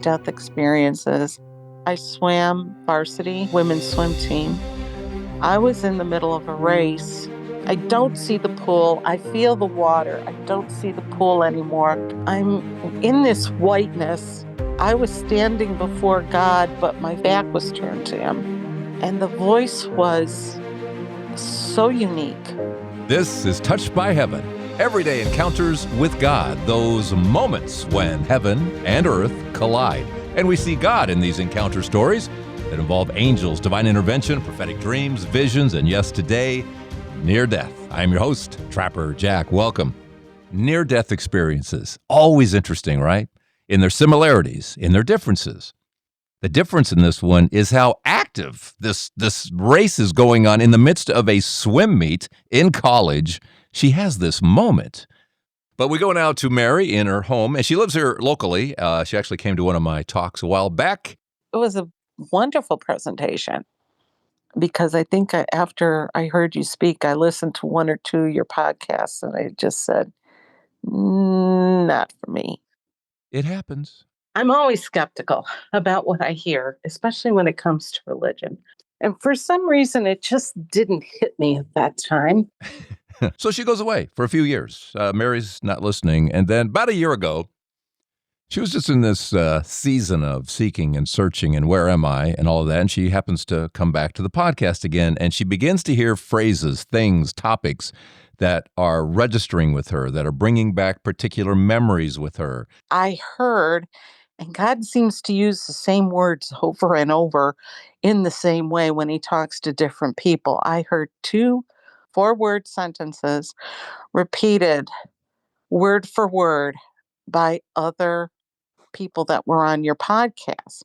near-death experiences. I swam varsity women's swim team. I was in the middle of a race. I don't see the pool. I feel the water. I don't see the pool anymore. I'm in this whiteness. I was standing before God, but my back was turned to him. And the voice was so unique. This is Touched by Heaven. Everyday encounters with God, those moments when heaven and earth collide. And we see God in these encounter stories that involve angels, divine intervention, prophetic dreams, visions, and yes, today, near death. I'm your host, Trapper Jack. Welcome. Near-death experiences, always interesting, right? In their similarities, in their differences. The difference in this one is how active this race is going on in the midst of a swim meet in college. She has this moment. But we go now to Mary in her home, and she lives here locally. She actually came to one of my talks a while back. It was a wonderful presentation because I think after I heard you speak, I listened to one or two of your podcasts and I just said, not for me. It happens. I'm always skeptical about what I hear, especially when it comes to religion. And for some reason, it just didn't hit me at that time. So she goes away for a few years. Mary's not listening. And then about a year ago, she was just in this season of seeking and searching and where am I and all of that. And she happens to come back to the podcast again. And she begins to hear phrases, things, topics that are registering with her, that are bringing back particular memories with her. I heard, and God seems to use the same words over and over in the same way when he talks to different people. I heard 2 4-word sentences repeated word for word by other people that were on your podcast.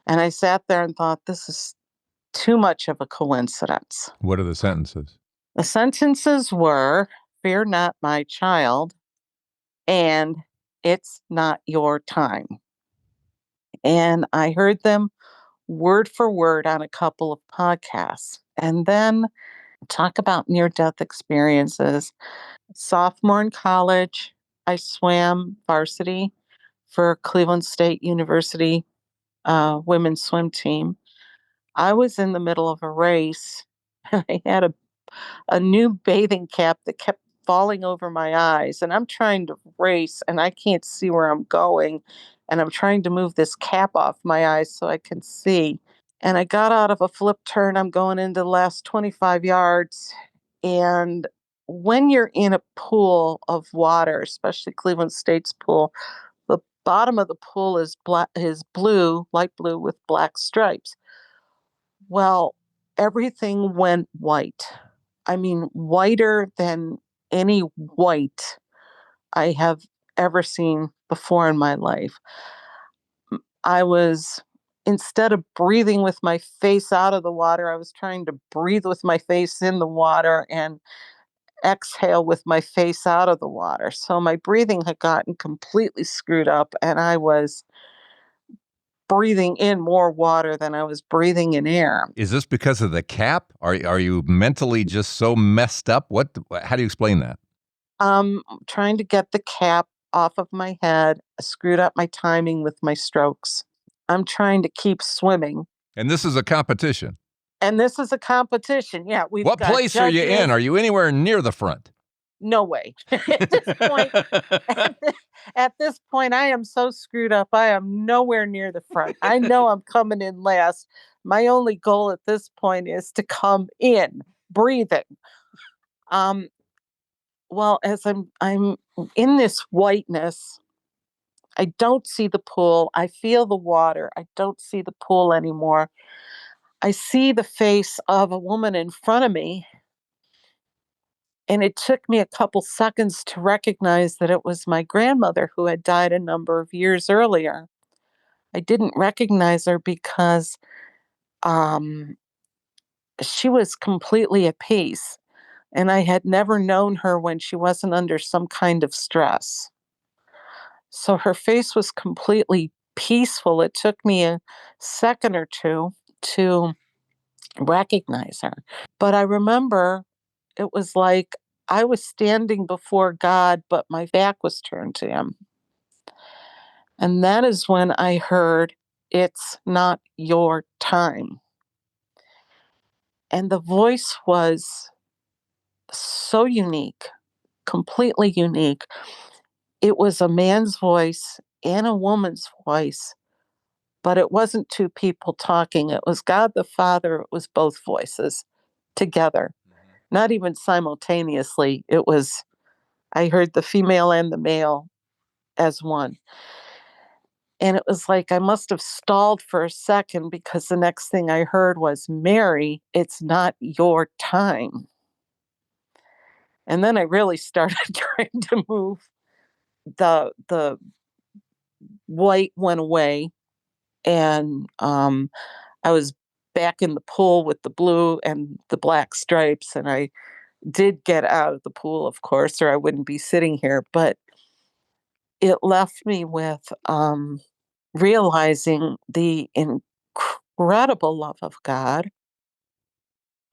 And I sat there and thought, this is too much of a coincidence. What are the sentences? The sentences were, "Fear not, my child," and "It's not your time." And I heard them word for word on a couple of podcasts. And then talk about near-death experiences. Sophomore in college, I swam varsity for Cleveland State University women's swim team. I was in the middle of a race. I had a new bathing cap that kept falling over my eyes, and I'm trying to race and I can't see where I'm going, and I'm trying to move this cap off my eyes so I can see. And I got out of a flip turn. I'm going into the last 25 yards, and when you're in a pool of water, especially Cleveland State's pool, the bottom of the pool is blue, light blue with black stripes. Well, everything went white. I mean, whiter than any white I have ever seen before in my life. I was, instead of breathing with my face out of the water, I was trying to breathe with my face in the water and exhale with my face out of the water. So my breathing had gotten completely screwed up, and I was breathing in more water than I was breathing in air. Is this because of the cap? Are you mentally just so messed up? How do you explain that? Trying to get the cap off of my head. I screwed up my timing with my strokes. I'm trying to keep swimming. And this is a competition. And this is a competition. Yeah, we've What got place are you judges. in? Are you anywhere near the front? No way. At this point, I am so screwed up. I am nowhere near the front. I know I'm coming in last. My only goal at this point is to come in, breathing. Well, as I'm in this whiteness, I don't see the pool. I feel the water. I don't see the pool anymore. I see the face of a woman in front of me. And it took me a couple seconds to recognize that it was my grandmother who had died a number of years earlier. I didn't recognize her because um, she was completely at peace. And I had never known her when she wasn't under some kind of stress. So her face was completely peaceful. It took me a second or two to recognize her. But I remember it was like I was standing before God, but my back was turned to him. And that is when I heard, "It's not your time." And the voice was so unique, completely unique. It was a man's voice and a woman's voice, but it wasn't two people talking. It was God the Father. It was both voices together, not even simultaneously. It was, I heard the female and the male as one. And it was like I must have stalled for a second because the next thing I heard was, "Mary, it's not your time." And then I really started trying to move. The white went away, and I was back in the pool with the blue and the black stripes, and I did get out of the pool, of course, or I wouldn't be sitting here, but it left me with, realizing the incredible love of God,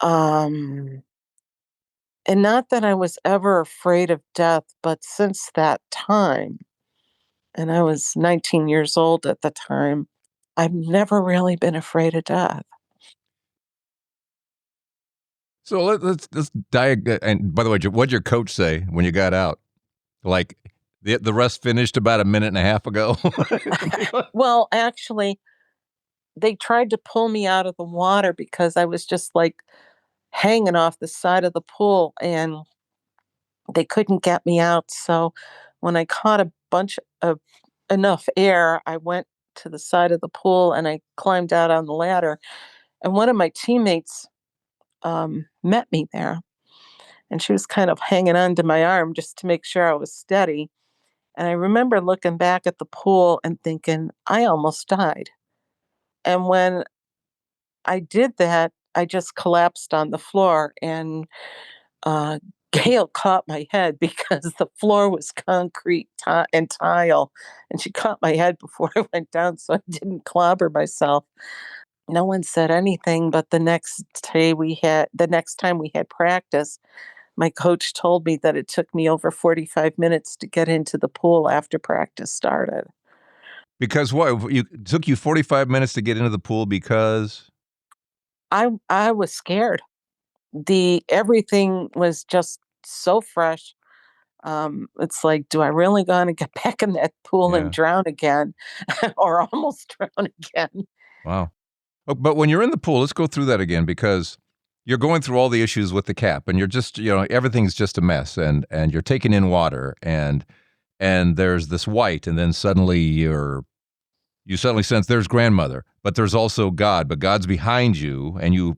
um, and not that I was ever afraid of death, but since that time, and I was 19 years old at the time, I've never really been afraid of death. So let's diag. And by the way, what'd your coach say when you got out? Like the rest finished about a minute and a half ago. Well, actually, they tried to pull me out of the water because I was just, like, hanging off the side of the pool, and they couldn't get me out, so when I caught a bunch of enough air, I went to the side of the pool, and I climbed out on the ladder, and one of my teammates, met me there, and she was kind of hanging on to my arm just to make sure I was steady, and I remember looking back at the pool and thinking, "I almost died." And when I did that, I just collapsed on the floor, and uh, Gail caught my head because the floor was concrete and tile, and she caught my head before I went down so I didn't clobber myself. No one said anything, but the next time we had practice, my coach told me that it took me over 45 minutes to get into the pool after practice started. Because what? It took you 45 minutes to get into the pool because I was scared. The Everything was just so fresh. It's like, do I really gonna get back in that pool and yeah. drown again or almost drown again? Wow. Oh, but when you're in the pool, let's go through that again because you're going through all the issues with the cap and you're just, everything's just a mess and you're taking in water and there's this white and then suddenly you suddenly sense there's grandmother, but there's also God, but God's behind you and you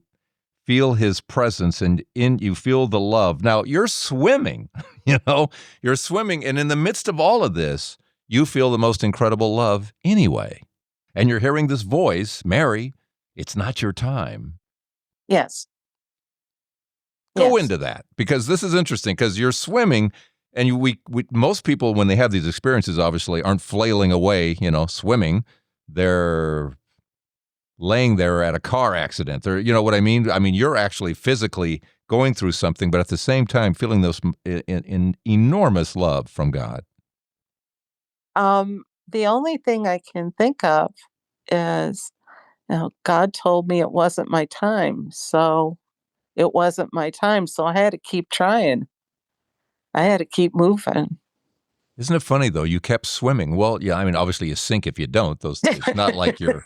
feel his presence and you feel the love. Now you're swimming, you're swimming. And in the midst of all of this, you feel the most incredible love anyway. And you're hearing this voice, "Mary, it's not your time." Yes. Go Yes. into that because this is interesting because you're swimming and most people, when they have these experiences, obviously aren't flailing away, swimming. They're laying there at a car accident. You know what I mean? I mean, you're actually physically going through something, but at the same time feeling this in enormous love from God. The only thing I can think of is, God told me it wasn't my time, so it wasn't my time, so I had to keep trying. I had to keep moving. Isn't it funny though? You kept swimming. Well, yeah, I mean, obviously you sink if you don't. It's not like you're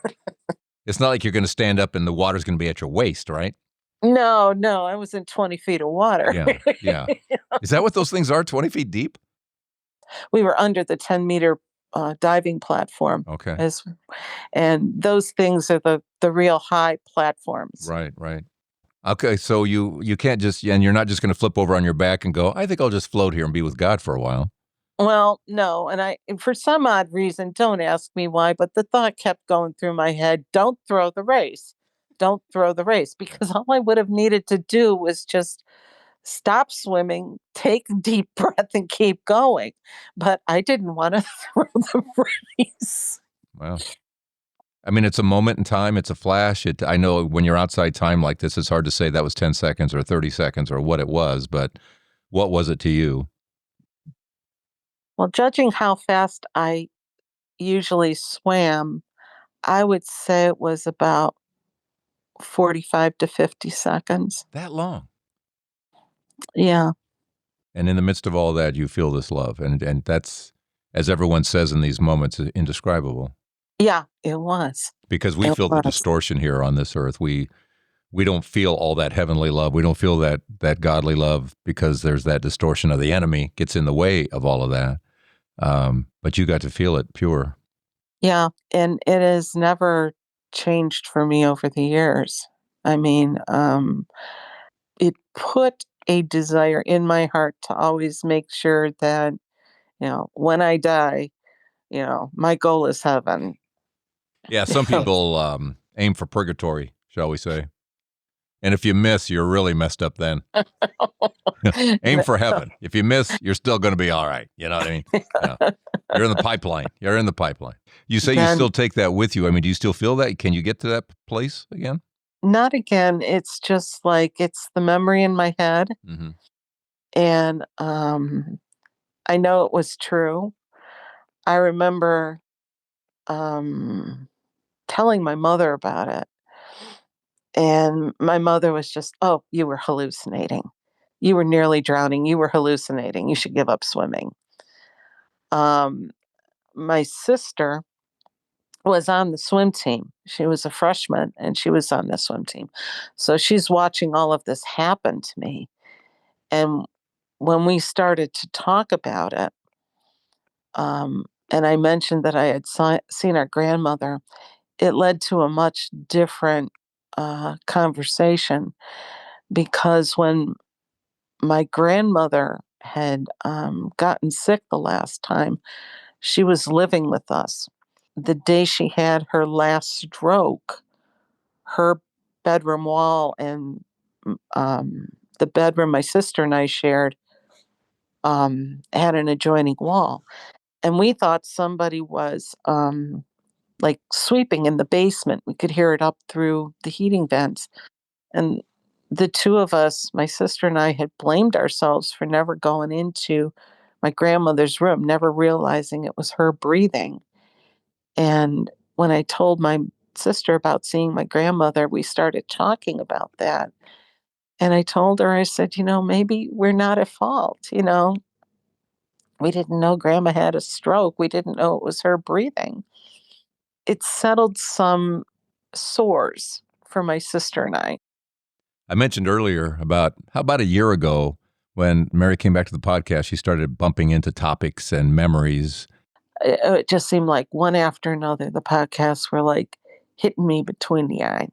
going to stand up and the water's going to be at your waist, right? No, no, I was in 20 feet of water. Yeah, yeah. Is that what those things are? 20 feet deep? We were under the 10-meter diving platform, Okay. and those things are the real high platforms. Right, right. Okay, so you can't just, and you're not just going to flip over on your back and go, "I think I'll just float here and be with God for a while." Well, no, for some odd reason, don't ask me why, but the thought kept going through my head, "Don't throw the race. Don't throw the race," because all I would have needed to do was just stop swimming, take a deep breath, and keep going. But I didn't want to throw the race. Wow. I mean, it's a moment in time. It's a flash. I know when you're outside time like this, it's hard to say that was 10 seconds or 30 seconds or what it was, but what was it to you? Well, judging how fast I usually swam, I would say it was about 45 to 50 seconds. That long. Yeah. And in the midst of all that, you feel this love. And that's, as everyone says in these moments, indescribable. Yeah, it was. Because we It feel the was. distortion here on this earth. We don't feel all that heavenly love. We don't feel that godly love because there's that distortion of the enemy gets in the way of all of that. But you got to feel it pure. Yeah, and it has never changed for me over the years. I mean, it put a desire in my heart to always make sure that, when I die, my goal is heaven. Yeah, some people aim for purgatory, shall we say. And if you miss, you're really messed up then. Aim for heaven. If you miss, you're still going to be all right. You know what I mean? Yeah. You're in the pipeline. You're in the pipeline. You say you Then still take that with you. I mean, do you still feel that? Can you get to that place again? not again. It's just like it's the memory in my head, Mm-hmm. and I know it was true. I remember um, telling my mother about it, and my mother was just, "Oh, you were hallucinating. You were nearly drowning. You were hallucinating. You should give up swimming." Um, my sister was on the swim team. She was a freshman and she was on the swim team. So she's watching all of this happen to me. And when we started to talk about it, and I mentioned that I had seen our grandmother, it led to a much different conversation because when my grandmother had gotten sick the last time, she was living with us. The day she had her last stroke, her bedroom wall and the bedroom my sister and I shared had an adjoining wall. And we thought somebody was like sweeping in the basement. We could hear it up through the heating vents. And the two of us, my sister and I, had blamed ourselves for never going into my grandmother's room, never realizing it was her breathing. And when I told my sister about seeing my grandmother, we started talking about that. And I told her, I said, maybe we're not at fault. We didn't know grandma had a stroke. We didn't know it was her breathing. It settled some sores for my sister and I. I mentioned earlier about a year ago when Mary came back to the podcast, she started bumping into topics and memories. It just seemed like one after another, the podcasts were like hitting me between the eye.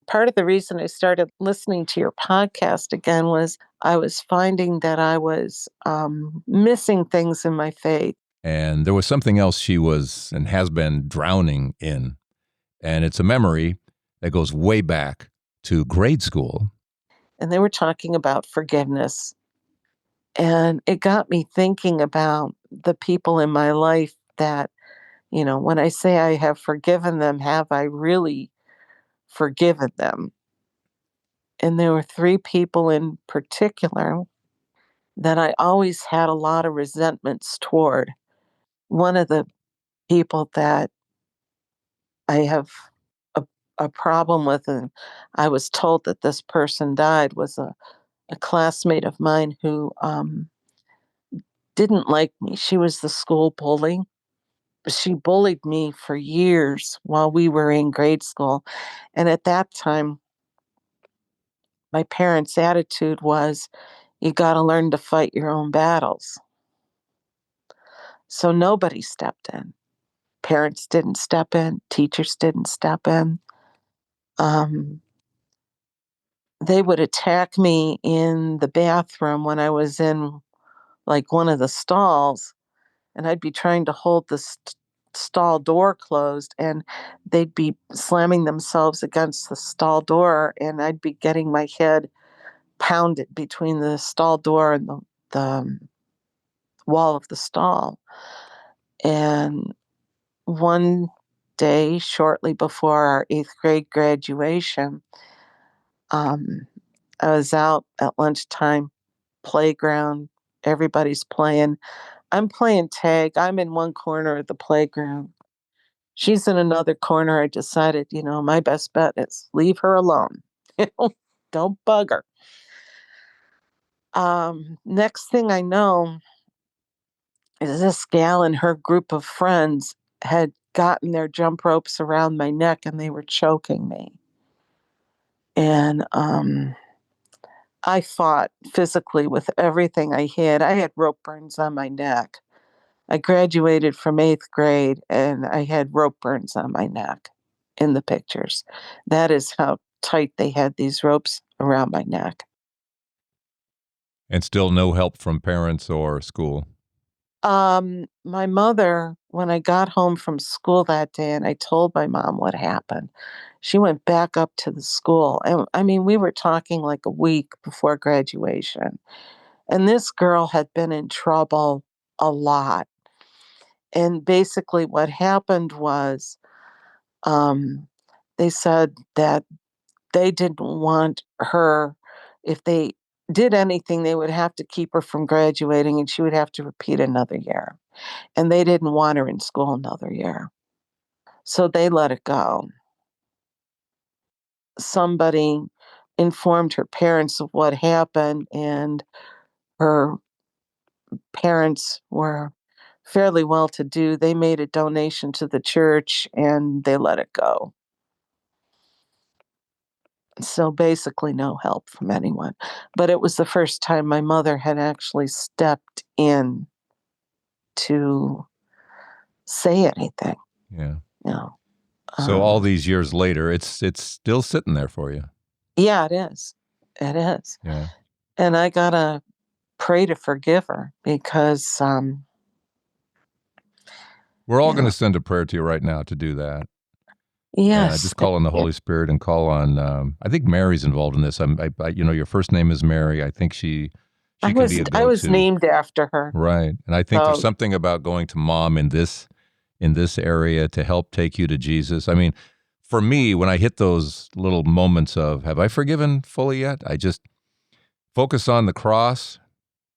Part of the reason I started listening to your podcast again was I was finding that I was missing things in my faith. And there was something else she was and has been drowning in. And it's a memory that goes way back to grade school. And they were talking about forgiveness. And it got me thinking about the people in my life that, when I say I have forgiven them, have I really forgiven them? And there were three people in particular that I always had a lot of resentments toward. One of the people that I have a, a problem with, and I was told that this person died, was a classmate of mine who didn't like me. She was the school bully. She bullied me for years while we were in grade school. And at that time, my parents' attitude was, you got to learn to fight your own battles. So nobody stepped in. Parents didn't step in, teachers didn't step in. Um, they would attack me in the bathroom when I was in like one of the stalls, and I'd be trying to hold the stall door closed, and they'd be slamming themselves against the stall door, and I'd be getting my head pounded between the stall door and the wall of the stall. And one day, shortly before our eighth grade graduation, um, I was out at lunchtime, playground, everybody's playing. I'm playing tag. I'm in one corner of the playground. She's in another corner. I decided, my best bet is leave her alone. Don't bug her. Next thing I know is this gal and her group of friends had gotten their jump ropes around my neck and they were choking me. And I fought physically with everything I had. I had rope burns on my neck. I graduated from 8th grade and I had rope burns on my neck in the pictures. That is how tight they had these ropes around my neck. And still no help from parents or school. My mother, when I got home from school that day and I told my mom what happened, she went back up to the school. And I mean, we were talking like a week before graduation. And this girl had been in trouble a lot. And basically, what happened was um, they said that they didn't want her, if they did anything, they would have to keep her from graduating and she would have to repeat another year. And they didn't want her in school another year. So they let it go. Somebody informed her parents of what happened, and her parents were fairly well to do. They made a donation to the church and they let it go. So basically, no help from anyone. But it was the first time my mother had actually stepped in to say anything. Yeah. No. So all these years later, it's still sitting there for you. Yeah, it is. It is. Yeah. And I gotta pray to forgive her because, We're all you going know, to send a prayer to you right now to do that. yes, Just call on the Holy Spirit and call on. I think Mary's involved in this. Your first name is Mary. I think she I can be was a I was go-to. named after her. Right. And I think there's So something about going to mom in this area to help take you to Jesus. I mean, for me, when I hit those little moments of have I forgiven fully yet? I just focus on the cross,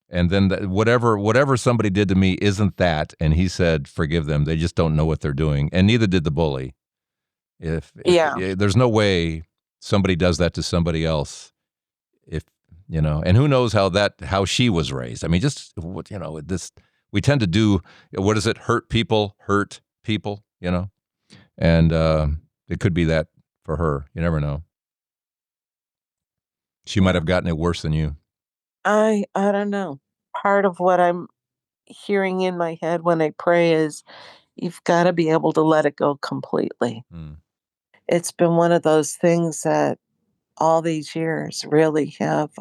and then whatever somebody did to me isn't that. And he said, forgive them. They just don't know what they're doing, and neither did the bully. If yeah, there's no way somebody does that to somebody else, if and who knows how she was raised. I mean, just this we tend to do. What is it? Hurt people, and it could be that for her. You never know. She might yeah. have gotten it worse than you. I don't know. Part of what I'm hearing in my head when I pray is you've got to be able to let it go completely. Mm. It's been one of those things that all these years really have.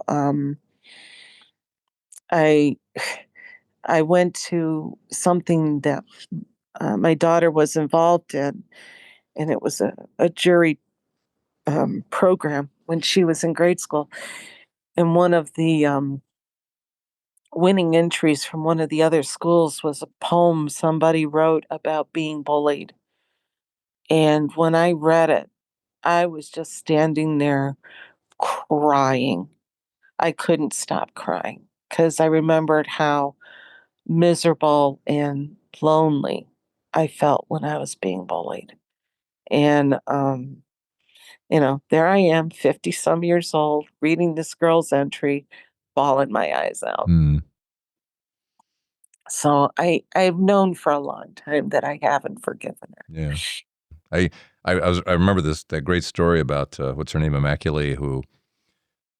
I I went to something that my daughter was involved in, and it was a jury program when she was in grade school. And one of the winning entries from one of the other schools was a poem somebody wrote about being bullied. And when I read it, I was just standing there crying. I couldn't stop crying because I remembered how miserable and lonely I felt when I was being bullied. And, there I am, 50 some years old, reading this girl's entry, bawling my eyes out. Mm. So I've known for a long time that I haven't forgiven her. Yeah. I I remember that great story about what's her name, Immaculée, who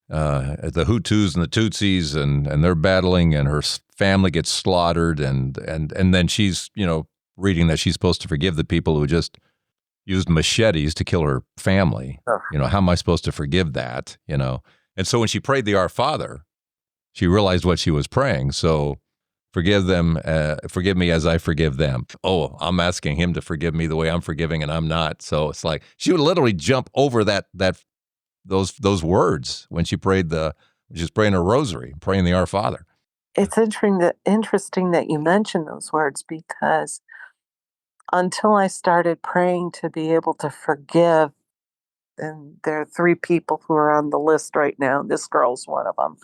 the Hutus and the Tutsis, and they're battling, and her family gets slaughtered, and then she's reading that she's supposed to forgive the people who just used machetes to kill her family. Ugh. How am I supposed to forgive that? And so when she prayed the Our Father, she realized what she was praying. So forgive them, forgive me as I forgive them. Oh, I'm asking him to forgive me the way I'm forgiving, and I'm not. So it's like she would literally jump over those words when she was praying her rosary, praying the Our Father. It's interesting that you mention those words because until I started praying to be able to forgive, and there are 3 people who are on the list right now, this girl's one of them.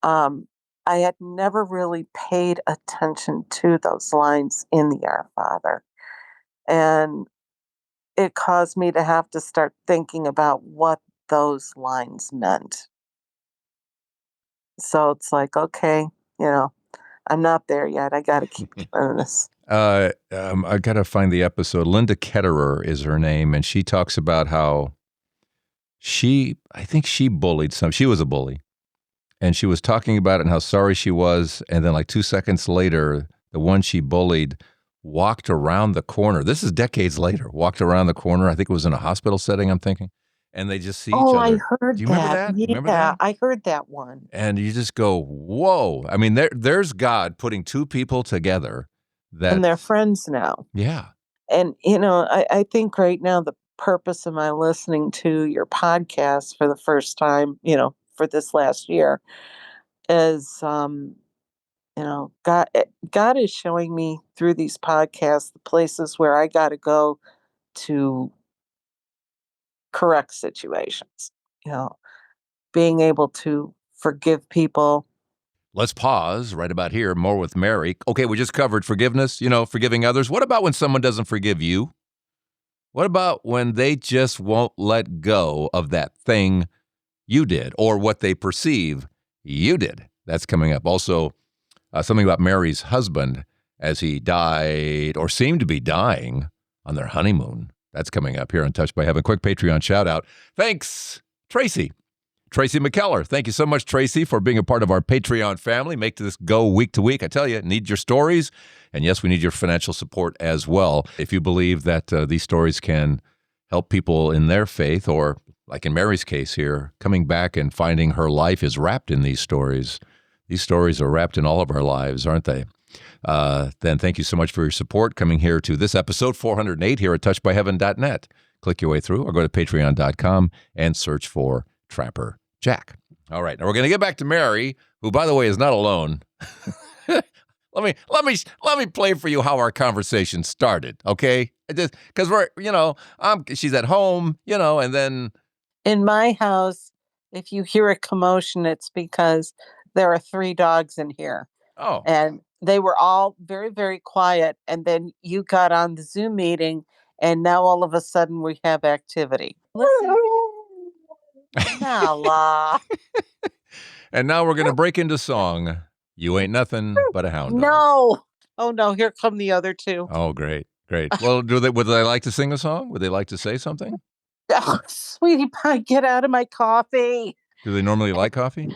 Um, I had never really paid attention to those lines in the Our Father. And it caused me to have to start thinking about what those lines meant. So it's like, okay, I'm not there yet. I got to keep doing this. I got to find the episode. Linda Ketterer is her name, and she talks about how I think she bullied she was a bully, and she was talking about it and how sorry she was. And then like 2 seconds later, the one she bullied walked around the corner. This is decades later, walked around the corner. I think it was in a hospital setting, I'm thinking. And they just see each Oh, I other. Do heard you remember that. that? You remember Yeah, that? I heard that one. And you just go, whoa. I mean, there's God putting two people together that, And they're friends now. yeah. And, I think right now the purpose of my listening to your podcast for the first time, for this last year is, God is showing me through these podcasts the places where I got to go to correct situations, you know, being able to forgive people. Let's pause right about here. More with Mary. Okay, we just covered forgiveness, forgiving others. What about when someone doesn't forgive you? What about when they just won't let go of that thing you did or what they perceive you did? That's coming up. Also, something about Mary's husband as he died or seemed to be dying on their honeymoon. That's coming up here on Touched by Heaven. Quick Patreon shout out. Thanks, Tracy. Tracy McKellar. Thank you so much, Tracy, for being a part of our Patreon family. Make this go week to week. I tell you, need your stories. And yes, we need your financial support as well. If you believe that these stories can help people in their faith, or like in Mary's case here, coming back and finding her life is wrapped in these stories. These stories are wrapped in all of our lives, aren't they? Then thank you so much for your support coming here to this episode 408 here at touchedbyheaven.net. Click your way through or go to patreon.com and search for Trapper Jack. All right, now we're going to get back to Mary, who, by the way, is not alone. Let me play for you how our conversation started, okay? Just because she's at home, and then In my house, if you hear a commotion, it's because there are 3 dogs in here. oh, And they were all very, very quiet. And then you got on the Zoom meeting, and now all of a sudden we have activity. Listen. Nala. and now we're going to break into song. You ain't nothing but a hound dog. No. Oh, no. Here come the other 2. Oh, great. Well, would they like to sing a song? Would they like to say something? Oh, sweetie pie, get out of my coffee. Do they normally like coffee?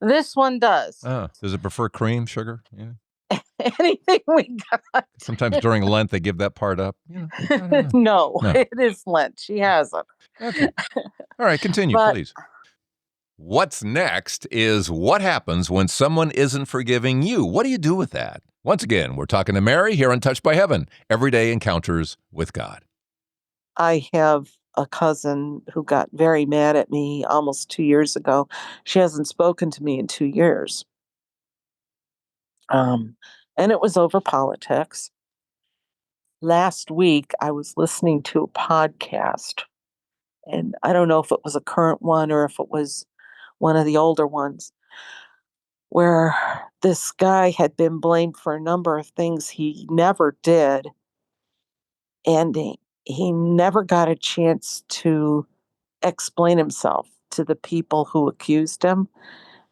This one does. Does it prefer cream, sugar? Yeah. Anything we got. Sometimes during Lent, they give that part up. No, it is Lent. She hasn't. Okay. All right, continue, please. What's next is what happens when someone isn't forgiving you. What do you do with that? Once again, we're talking to Mary here on Touched by Heaven, everyday encounters with God. I have a cousin who got very mad at me almost 2 years ago. She hasn't spoken to me in 2 years. And it was over politics. Last week, I was listening to a podcast, and I don't know if it was a current one or if it was one of the older ones, where this guy had been blamed for a number of things he never did, and he never got a chance to explain himself to the people who accused him.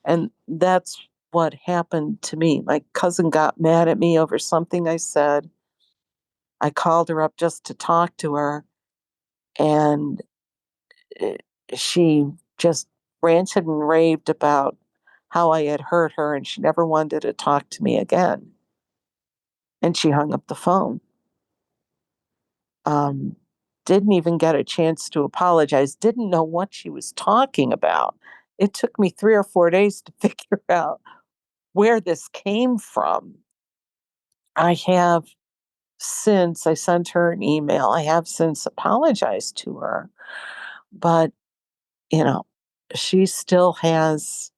And that's what happened to me. My cousin got mad at me over something I said. I called her up just to talk to her, and eh, she just ranted and raved about how I had hurt her, and she never wanted to talk to me again. And she hung up the phone. Um, didn't even get a chance to apologize, didn't know what she was talking about. It took me 3 or 4 days to figure out where this came from. I sent her an email. I have since apologized to her, but you know, she still has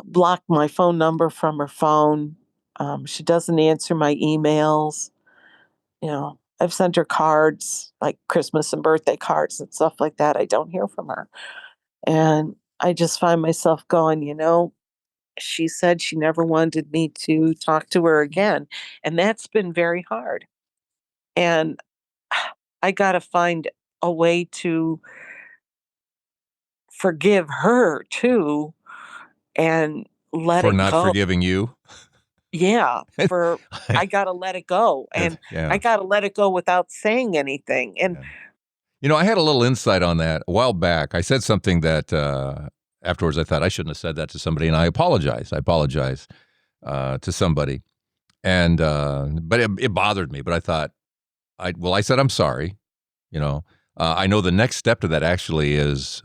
blocked my phone number from her phone. She doesn't answer my emails. I've sent her cards, like Christmas and birthday cards and stuff like that. I don't hear from her. And I just find myself going, she said she never wanted me to talk to her again. And that's been very hard. And I got to find a way to forgive her too and let For it not go. forgiving you. Yeah, for I got to let it go. And I Yeah. got to let it go without saying anything. And Yeah. You know, I had a little insight on that a while back. I said something that afterwards I thought I shouldn't have said that to somebody, and I apologize. I apologize to somebody, and but it bothered me. But I thought, I said I'm sorry. You know, I know the next step to that actually is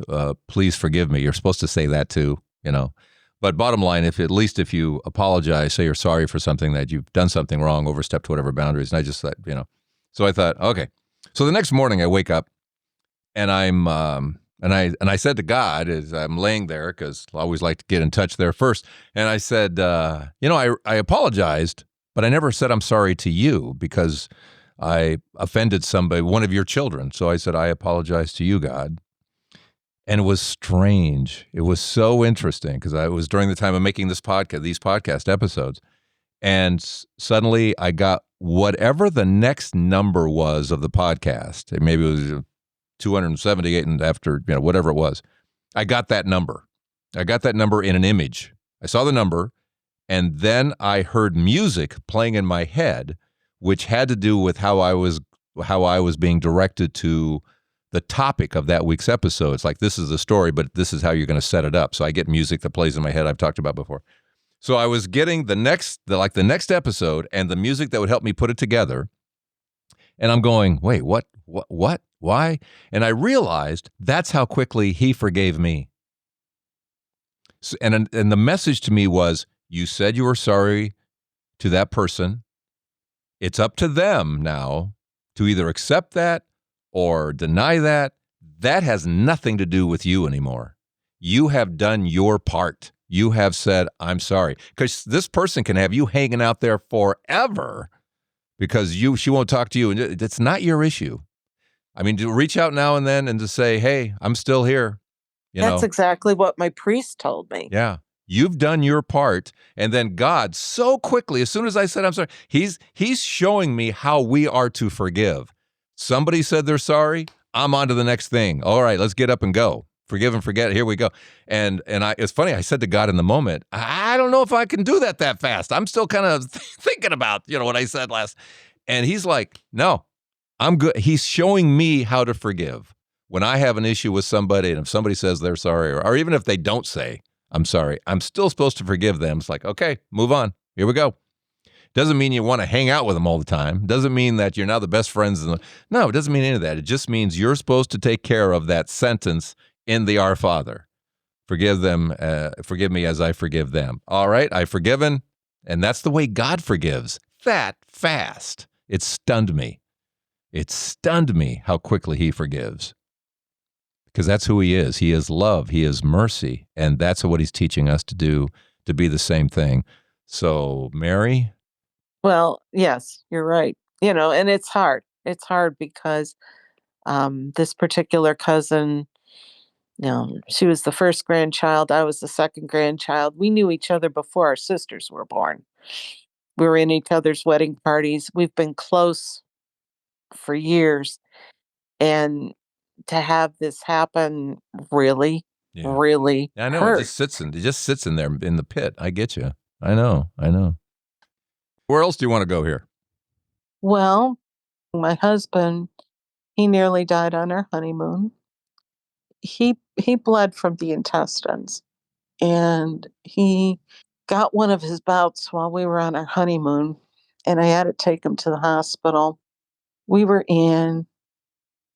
please forgive me. You're supposed to say that too. You know, but bottom line, if at least if you apologize, say you're sorry for something that you've done something wrong, overstepped whatever boundaries, and I just thought, so I thought, okay. So the next morning I wake up and I said to God as I'm laying there, because I always like to get in touch there first, and I said, I apologized, but I never said I'm sorry to you because I offended somebody, one of your children. So I said, I apologize to you, God. And it was strange. It was so interesting because I was during the time of making these podcast episodes, and suddenly I got whatever the next number was of the podcast. Maybe it was 278, and after, whatever it was, I got that number. I got that number in an image. I saw the number, and then I heard music playing in my head, which had to do with how I was being directed to the topic of that week's episode. It's like, this is the story, but this is how you're going to set it up. So I get music that plays in my head I've talked about before. So I was getting the next episode and the music that would help me put it together. And I'm going, wait, what, why? And I realized that's how quickly he forgave me. So, and the message to me was, you said you were sorry to that person. It's up to them now to either accept that or deny that. That has nothing to do with you anymore. You have done your part. You have said, I'm sorry. Because this person can have you hanging out there forever because she won't talk to you. And it's not your issue. I mean, to reach out now and then and to say, hey, I'm still here. that's exactly what my priest told me. Yeah. You've done your part. And then God, so quickly, as soon as I said, I'm sorry, he's showing me how we are to forgive. Somebody said they're sorry. I'm on to the next thing. All right, let's get up and go. Forgive and forget. Here we go. And it's funny. I said to God in the moment, I don't know if I can do that fast. I'm still kind of thinking about, what I said last. And he's like, no, I'm good. He's showing me how to forgive. When I have an issue with somebody, and if somebody says they're sorry, or even if they don't say, I'm sorry, I'm still supposed to forgive them. It's like, okay, move on. Here we go. Doesn't mean you want to hang out with them all the time. Doesn't mean that you're now the best friends. No, it doesn't mean any of that. It just means you're supposed to take care of that sentence in the Our Father. Forgive them, forgive me as I forgive them. All right, I've forgiven. And that's the way God forgives. That fast. It stunned me. It stunned me how quickly he forgives. Because that's who he is. He is love. He is mercy. And that's what he's teaching us to do, to be the same thing. So, Mary? Well, yes, you're right. And it's hard. It's hard because this particular cousin, she was the first grandchild. I was the second grandchild. We knew each other before our sisters were born. We were in each other's wedding parties. We've been close for years. And to have this happen really, Yeah. really I know. hurt. It just sits in there in the pit. I get you. I know. Where else do you want to go here? Well, my husband, he nearly died on our honeymoon. He bled from the intestines, and he got one of his bouts while we were on our honeymoon, and I had to take him to the hospital. We were in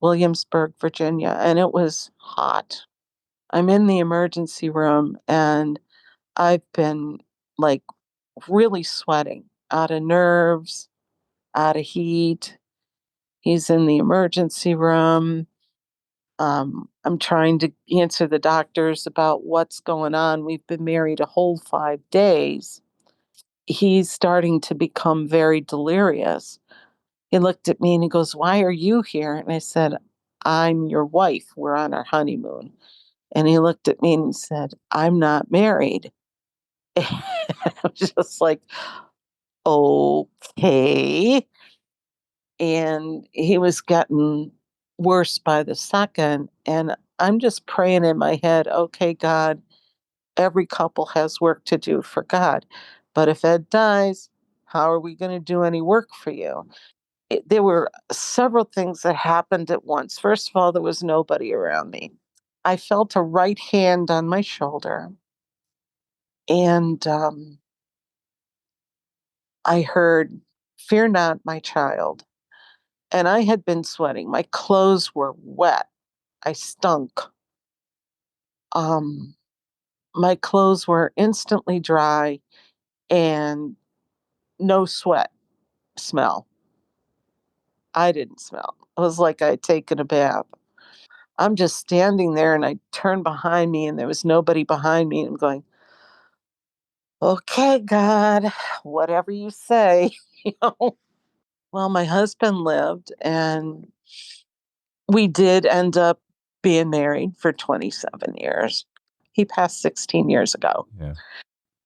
Williamsburg, Virginia, and it was hot. I'm in the emergency room, and I've been like really sweating out of nerves, out of heat. He's in the emergency room. I'm trying to answer the doctors about what's going on. We've been married a whole 5 days. He's starting to become very delirious. He looked at me and he goes, "Why are you here?" And I said, "I'm your wife. We're on our honeymoon." And he looked at me and he said, "I'm not married." I was just like, okay. And he was getting worse by the second. And I'm just praying in my head, okay, God, every couple has work to do for God. But if Ed dies, how are we going to do any work for you? There were several things that happened at once. First of all, there was nobody around me. I felt a right hand on my shoulder, and I heard, "Fear not, my child." And I had been sweating. My clothes were wet. I stunk. Um, my clothes were instantly dry and no sweat smell. I didn't smell. It was like I'd taken a bath. I'm just standing there and I turned behind me and there was nobody behind me. And I'm going, okay, God, whatever you say. you know. Well, my husband lived and we did end up being married for 27 years. He passed 16 years ago. Yeah.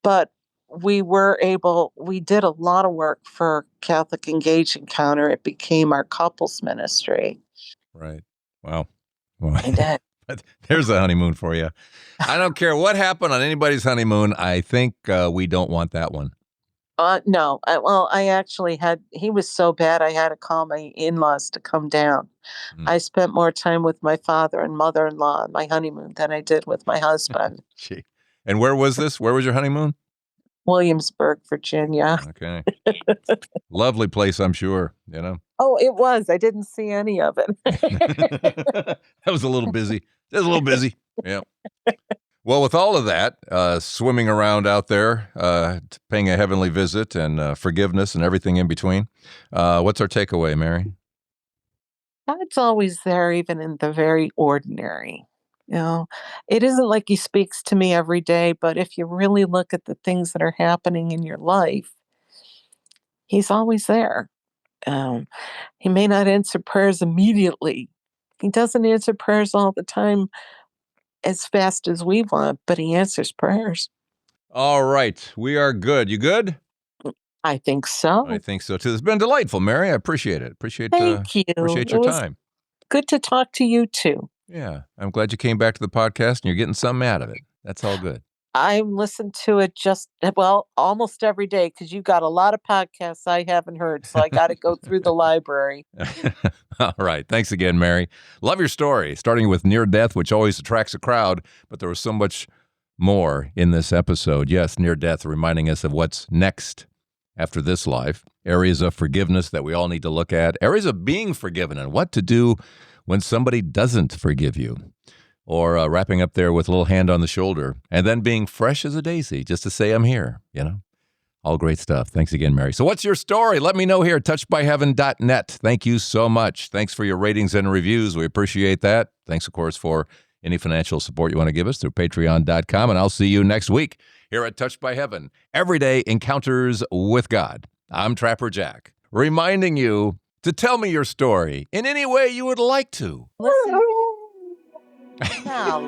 But we did a lot of work for Catholic Engage Encounter. It became our couples ministry. Right. Wow. Well, I did. there's a honeymoon for you. I don't care what happened on anybody's honeymoon. I think we don't want that one. No. I actually he was so bad, I had to call my in laws to come down. Mm. I spent more time with my father and mother in law on my honeymoon than I did with my husband. Gee. And where was this? Where was your honeymoon? Williamsburg, Virginia. Okay. Lovely place, I'm sure, you know. Oh, it was. I didn't see any of it. That was a little busy. It was a little busy. Yeah. Well, with all of that, swimming around out there, paying a heavenly visit and forgiveness and everything in between, what's our takeaway, Mary? God's always there, even in the very ordinary. It isn't like he speaks to me every day, but if you really look at the things that are happening in your life, he's always there. Um, he may not answer prayers immediately. He doesn't answer prayers all the time as fast as we want, but he answers prayers. All right. We are good. You good? I think I so. think so, too. It's been delightful, Mary. I appreciate it. Thank you. Appreciate It your was time. good to talk to you too. Yeah. I'm glad you came back to the podcast and you're getting something out of it. That's all good. I listen to it almost every day because you got a lot of podcasts I haven't heard, so I got to go through the library. All right. Thanks again, Mary. Love your story, starting with near death, which always attracts a crowd, but there was so much more in this episode. Yes, near death, reminding us of what's next after this life, areas of forgiveness that we all need to look at, areas of being forgiven, and what to do when somebody doesn't forgive you. Or wrapping up there with a little hand on the shoulder, and then being fresh as a daisy, just to say I'm here, All great stuff. Thanks again, Mary. So what's your story? Let me know here at touchedbyheaven.net. Thank you so much. Thanks for your ratings and reviews. We appreciate that. Thanks, of course, for any financial support you want to give us through patreon.com. And I'll see you next week here at Touched by Heaven. Everyday encounters with God. I'm Trapper Jack, reminding you to tell me your story in any way you would like to. Listen. Now,